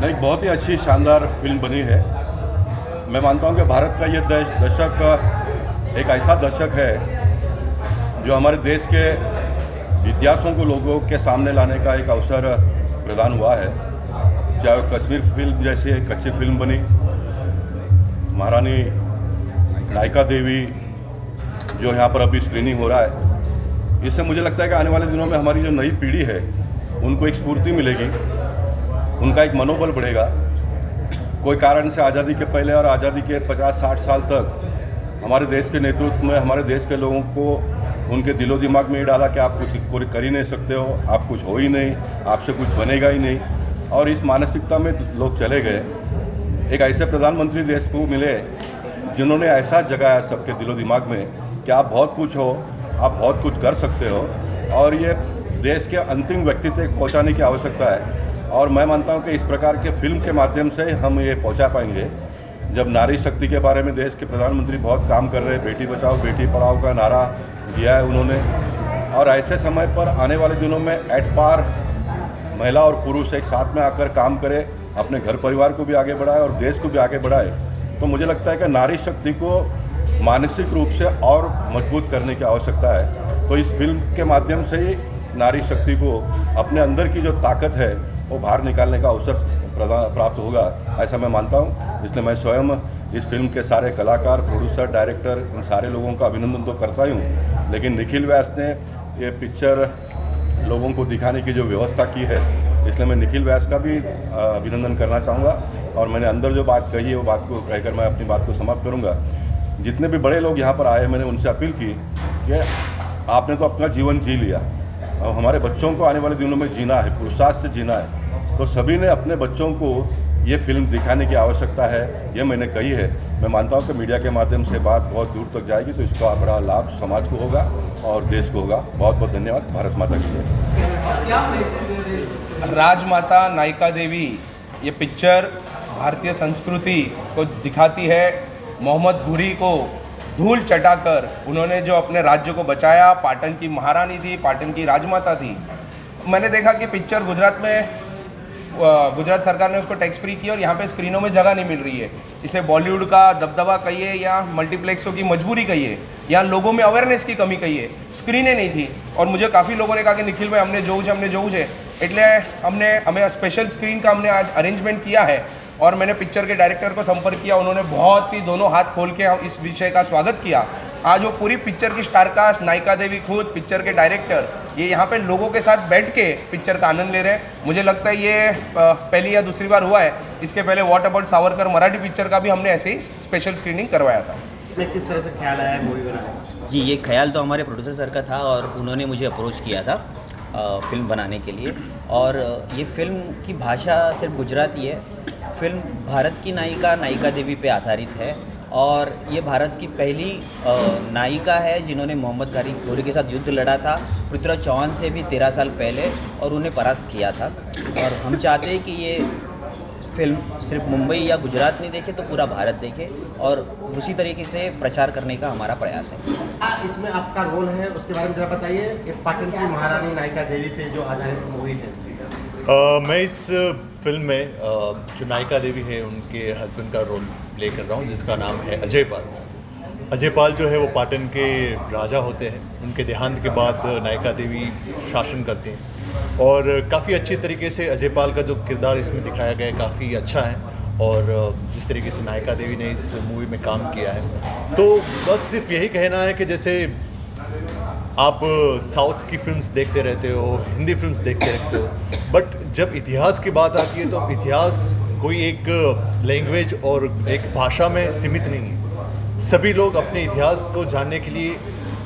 एक बहुत ही अच्छी शानदार फिल्म बनी है। मैं मानता हूं कि भारत का ये दशक एक ऐसा दशक है जो हमारे देश के इतिहासों को लोगों के सामने लाने का एक अवसर प्रदान हुआ है। चाहे वो कश्मीर फिल्म जैसी एक अच्छी फिल्म बनी, महारानी नायिका देवी जो यहाँ पर अभी स्क्रीनिंग हो रहा है, इससे मुझे लगता है कि आने वाले दिनों में हमारी जो नई पीढ़ी है उनको एक स्फूर्ति मिलेगी, उनका एक मनोबल बढ़ेगा। कोई कारण से आज़ादी के पहले और आज़ादी के 50-60 साल तक हमारे देश के नेतृत्व में हमारे देश के लोगों को उनके दिलो दिमाग में ये डाला कि आप कुछ कर ही नहीं सकते हो, आप कुछ हो ही नहीं, आपसे कुछ बनेगा ही नहीं, और इस मानसिकता में लोग चले गए। एक ऐसे प्रधानमंत्री देश को मिले जिन्होंने ऐसा जगाया सबके दिलो दिमाग में कि आप बहुत कुछ हो, आप बहुत कुछ कर सकते हो, और ये देश के अंतिम व्यक्ति तक पहुंचाने की आवश्यकता है। और मैं मानता हूं कि इस प्रकार के फिल्म के माध्यम से हम ये पहुंचा पाएंगे। जब नारी शक्ति के बारे में देश के प्रधानमंत्री बहुत काम कर रहे हैं, बेटी बचाओ बेटी पढ़ाओ का नारा दिया है उन्होंने, और ऐसे समय पर आने वाले दिनों में एट पार महिला और पुरुष एक साथ में आकर काम करें, अपने घर परिवार को भी आगे बढ़ाए और देश को भी आगे बढ़ाए, तो मुझे लगता है कि नारी शक्ति को मानसिक रूप से और मजबूत करने की आवश्यकता है। तो इस फिल्म के माध्यम से ही नारी शक्ति को अपने अंदर की जो ताकत है वो बाहर निकालने का अवसर प्राप्त होगा, ऐसा मैं मानता हूँ। इसलिए मैं स्वयं इस फिल्म के सारे कलाकार, प्रोड्यूसर, डायरेक्टर, इन सारे लोगों का अभिनंदन तो करता ही हूँ, लेकिन निखिल व्यास ने ये पिक्चर लोगों को दिखाने की जो व्यवस्था की है, इसलिए मैं निखिल व्यास का भी अभिनंदन करना चाहूँगा। और मैंने अंदर जो बात कही है वो बात को कहकर मैं अपनी बात को समाप्त करूँगा। जितने भी बड़े लोग यहाँ पर आए, मैंने उनसे अपील की कि आपने तो अपना जीवन जी लिया, और हमारे बच्चों को आने वाले दिनों में जीना है, पुरुषार्थ से जीना है, तो सभी ने अपने बच्चों को ये फिल्म दिखाने की आवश्यकता है, ये मैंने कही है। मैं मानता हूँ कि मीडिया के माध्यम से बात बहुत दूर तक जाएगी, तो इसका बड़ा लाभ समाज को होगा और देश को होगा। बहुत बहुत धन्यवाद। भारत माता की जय। राजमाता नायिका देवी ये पिक्चर भारतीय संस्कृति को दिखाती है। मोहम्मद घुरी को धूल चटाकर उन्होंने जो अपने राज्य को बचाया, पाटन की महारानी थी, पाटन की राजमाता थी। मैंने देखा कि पिक्चर गुजरात में गुजरात सरकार ने उसको टैक्स फ्री किया और यहाँ पे स्क्रीनों में जगह नहीं मिल रही है। इसे बॉलीवुड का दबदबा कहिए या मल्टीप्लेक्सों की मजबूरी कहिए या लोगों में अवेयरनेस की कमी कहिए, स्क्रीनें नहीं थी। और मुझे काफ़ी लोगों ने कहा कि निखिल भाई हमने जोऊ है એટલે हमें स्पेशल स्क्रीन का हमने आज अरेंजमेंट किया है। और मैंने पिक्चर के डायरेक्टर को संपर्क किया, उन्होंने बहुत ही दोनों हाथ खोल के इस विषय का स्वागत किया। आज वो पूरी पिक्चर की स्टारकास्ट, नायिका देवी खुद, पिक्चर के डायरेक्टर, ये यहाँ पे लोगों के साथ बैठ के पिक्चर का आनंद ले रहे हैं। मुझे लगता है ये पहली या दूसरी बार हुआ है। इसके पहले what about Savarkar Marathi picture का भी हमने ऐसे ही स्पेशल स्क्रीनिंग करवाया था। किस तरह से ख्याल आया मूवी बनाने? जी, ये ख्याल तो हमारे प्रोड्यूसर सर का था और उन्होंने मुझे अप्रोच किया था फिल्म बनाने के लिए। और ये फिल्म की भाषा सिर्फ गुजराती है। फिल्म भारत की नायिका देवी पे आधारित है, और ये भारत की पहली नायिका है जिन्होंने मोहम्मद घुरी के साथ युद्ध लड़ा था पृथ्वीराज चौहान से भी 13 साल पहले, और उन्हें परास्त किया था। और हम चाहते हैं कि ये फिल्म सिर्फ मुंबई या गुजरात नहीं देखे तो पूरा भारत देखे, और उसी तरीके से प्रचार करने का हमारा प्रयास है। इसमें आपका रोल है, उसके बारे में जरा बताइए। एक पाटन की महारानी नायिका देवी पे जो आधारित मूवी है। मैं इस फिल्म में जो नायिका देवी है उनके हस्बैंड का रोल प्ले कर रहा हूँ, जिसका नाम है अजय पाल। अजय पाल जो है वो पाटन के राजा होते हैं। उनके देहांत के बाद नायिका देवी शासन करती हैं, और काफ़ी अच्छी तरीके से अजय पाल का जो किरदार इसमें दिखाया गया है काफ़ी अच्छा है। और जिस तरीके से नायिका देवी ने इस मूवी में काम किया है, तो बस सिर्फ यही कहना है कि जैसे आप साउथ की फिल्म्स देखते रहते हो, हिंदी फिल्म्स देखते रहते हो, बट जब इतिहास की बात आती है तो इतिहास कोई एक लैंग्वेज और एक भाषा में सीमित नहीं है। सभी लोग अपने इतिहास को जानने के लिए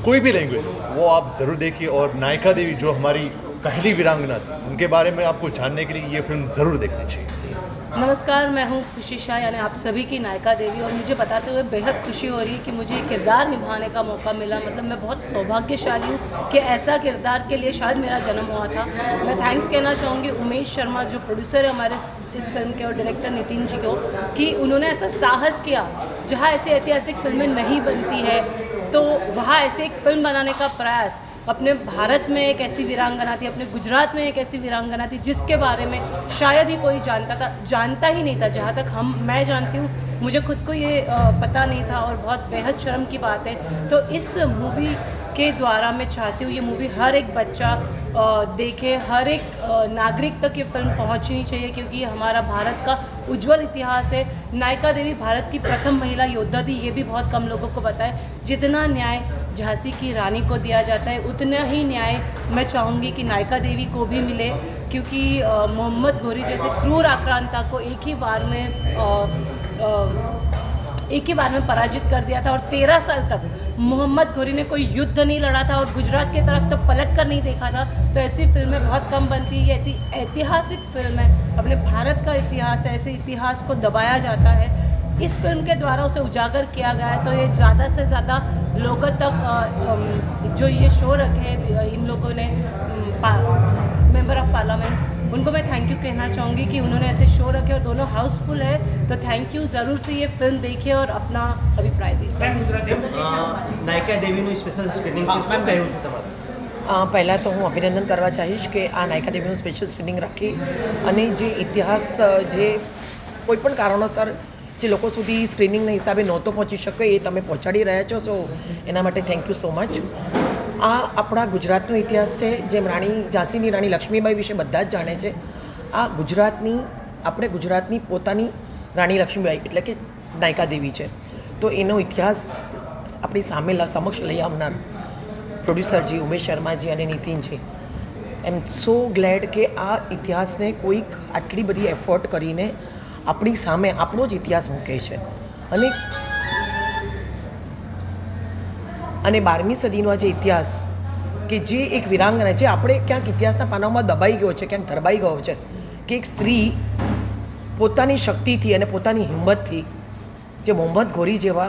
कोई भी लैंग्वेज वो आप ज़रूर देखिए। और नायिका देवी जो हमारी पहली वीरांगना थी, उनके बारे में आपको जानने के लिए ये फिल्म ज़रूर देखनी चाहिए। नमस्कार, मैं हूँ खुशी शाह, यानी आप सभी की नायिका देवी, और मुझे बताते हुए बेहद खुशी हो रही है कि मुझे किरदार निभाने का मौका मिला। मतलब मैं बहुत सौभाग्यशाली हूँ कि ऐसा किरदार के लिए शायद मेरा जन्म हुआ था। मैं थैंक्स कहना चाहूँगी उमेश शर्मा जो प्रोड्यूसर है हमारे इस फिल्म के, और डायरेक्टर नितिन जी को, कि उन्होंने ऐसा साहस किया जहाँ ऐसी ऐतिहासिक फिल्में नहीं बनती है, तो वहाँ ऐसे एक फिल्म बनाने का प्रयास अपने भारत में एक ऐसी वीरांगना थी, अपने गुजरात में एक ऐसी वीरांगना थी जिसके बारे में शायद ही कोई जानता ही नहीं था। जहाँ तक मैं जानती हूँ, मुझे खुद को ये पता नहीं था और बहुत बेहद शर्म की बात है। तो इस मूवी के द्वारा मैं चाहती हूँ ये मूवी हर एक बच्चा देखे, हर एक नागरिक तक ये फिल्म पहुँचनी चाहिए, क्योंकि ये हमारा भारत का उज्जवल इतिहास है। नायका देवी भारत की प्रथम महिला योद्धा थी, ये भी बहुत कम लोगों को पता है। जितना न्याय झांसी की रानी को दिया जाता है, उतना ही न्याय मैं चाहूँगी कि नायका देवी को भी मिले, क्योंकि मोहम्मद घोरी जैसे क्रूर आक्रांता को एक ही बार में पराजित कर दिया था। और 13 साल तक मोहम्मद घोरी ने कोई युद्ध नहीं लड़ा था और गुजरात की तरफ तो पलट कर नहीं देखा था। तो ऐसी फिल्में बहुत कम बनती है। ये ऐतिहासिक फिल्म है, अपने भारत का इतिहास है, ऐसे इतिहास को दबाया जाता है। इस फिल्म के द्वारा उसे उजागर किया गया है, तो ये ज़्यादा से ज़्यादा लोगों तक जो ये शो रखे इन लोगों ने, मेंबर ऑफ पार्लियामेंट, उनको मैं थैंक यू कहना चाहूँगी कि उन्होंने ऐसे शो रखे और दोनों हाउसफुल है। तो थैंक यू, ज़रूर से ये फिल्म देखिए और अपना अभिप्राय दीजिए। નાયકા દેવીનું સ્પેશિયલ સ્ક્રીનિંગ છે, શું કહેવું છે તમારું? પહેલાં તો હું અભિનંદન કરવા ચાહીશ કે આ નાયકા દેવીનું સ્પેશિયલ સ્ક્રીનિંગ રાખી અને જે ઇતિહાસ જે કોઈપણ કારણોસર જે લોકો સુધી સ્ક્રીનિંગના હિસાબે નહોતો પહોંચી શકે એ તમે પહોંચાડી રહ્યા છો, તો એના માટે થેન્ક યુ સો મચ। આ આપણા ગુજરાતનો ઇતિહાસ છે, જેમ ઝાંસીની રાણી લક્ષ્મીબાઈ વિશે બધા જ જાણે છે। આ આપણે ગુજરાતની પોતાની રાણી લક્ષ્મીબાઈ એટલે કે નાયકા દેવી છે, તો એનો ઇતિહાસ આપણી સામે સમક્ષ લઈ આવનાર પ્રોડ્યુસરજી ઉમેશ શર્માજી અને નીતિનજી, આઈ એમ સો ગ્લેડ કે આ ઇતિહાસને કોઈક આટલી બધી એફર્ટ કરીને આપણી સામે આપણો જ ઇતિહાસ મૂકે છે। અને 12મી સદીનો આ જે ઇતિહાસ કે જે એક વીરાંગના જે આપણે ક્યાંક ઇતિહાસના પાનાઓમાં દબાઈ ગયો છે, ક્યાંક ધરબાઈ ગયો છે, કે એક સ્ત્રી પોતાની શક્તિથી અને પોતાની હિંમતથી જે મોહમ્મદ ઘોરી જેવા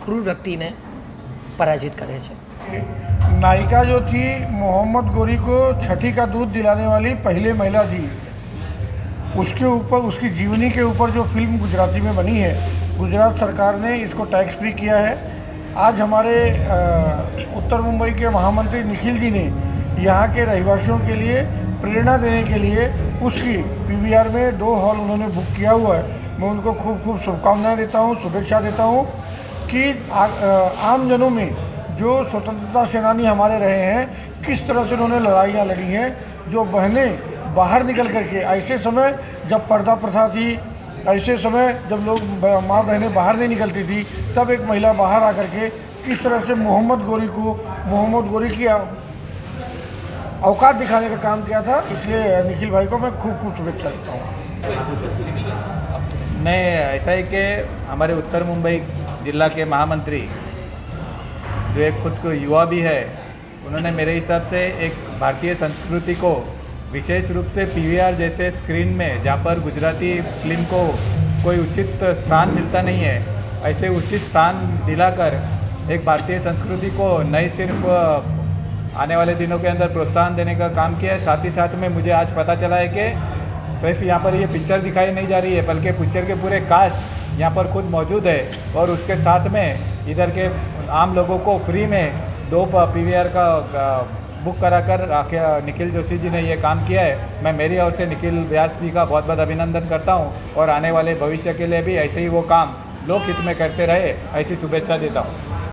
ક્રૂર વ્યક્તિને पराजित करे छे। नायिका जो थी मोहम्मद घोरी को छठी का दूध दिलाने वाली पहले महिला थी। उसके ऊपर, उसकी जीवनी के ऊपर जो फिल्म गुजराती में बनी है, गुजरात सरकार ने इसको टैक्स फ्री किया है। आज हमारे उत्तर मुंबई के महामंत्री निखिल जी ने यहाँ के रहवासियों के लिए प्रेरणा देने के लिए उसकी पीवीआर में 2 हॉल उन्होंने बुक किया हुआ है। मैं उनको खूब खूब शुभकामनाएं देता हूँ, शुभेच्छा देता हूँ कि आम जनों में जो स्वतंत्रता सेनानी हमारे रहे हैं, किस तरह से उन्होंने लड़ाइयाँ लड़ी हैं। जो बहनें बाहर निकल करके, ऐसे समय जब पर्दा प्रथा थी, ऐसे समय जब लोग माँ बहनें बाहर नहीं निकलती थी, तब एक महिला बाहर आकर के किस तरह से मोहम्मद घोरी की औकात दिखाने का काम किया था। इसलिए निखिल भाई को मैं खूब खूब शुभेच्छा देता हूँ। मैं ऐसा है कि हमारे उत्तर मुंबई जिला के महामंत्री जो एक खुद को युवा भी है, उन्होंने मेरे हिसाब से एक भारतीय संस्कृति को विशेष रूप से पीवीआर जैसे स्क्रीन में, जहाँ पर गुजराती फिल्म को कोई उचित स्थान मिलता नहीं है, ऐसे उचित स्थान दिलाकर एक भारतीय संस्कृति को नए सिर्फ आने वाले दिनों के अंदर प्रोत्साहन देने का काम किया है। साथ ही साथ में मुझे आज पता चला है कि सिर्फ यहाँ पर ये पिक्चर दिखाई नहीं जा रही है, बल्कि पिक्चर के पूरे कास्ट यहाँ पर खुद मौजूद है। और उसके साथ में इधर के आम लोगों को फ्री में 2 पीवीआर का बुक कराकर निखिल जोशी जी ने ये काम किया है। मैं मेरी ओर से निखिल व्यास जी का बहुत बहुत अभिनंदन करता हूँ और आने वाले भविष्य के लिए भी ऐसे ही वो काम लोकहित में करते रहे, ऐसी शुभेच्छा देता हूँ।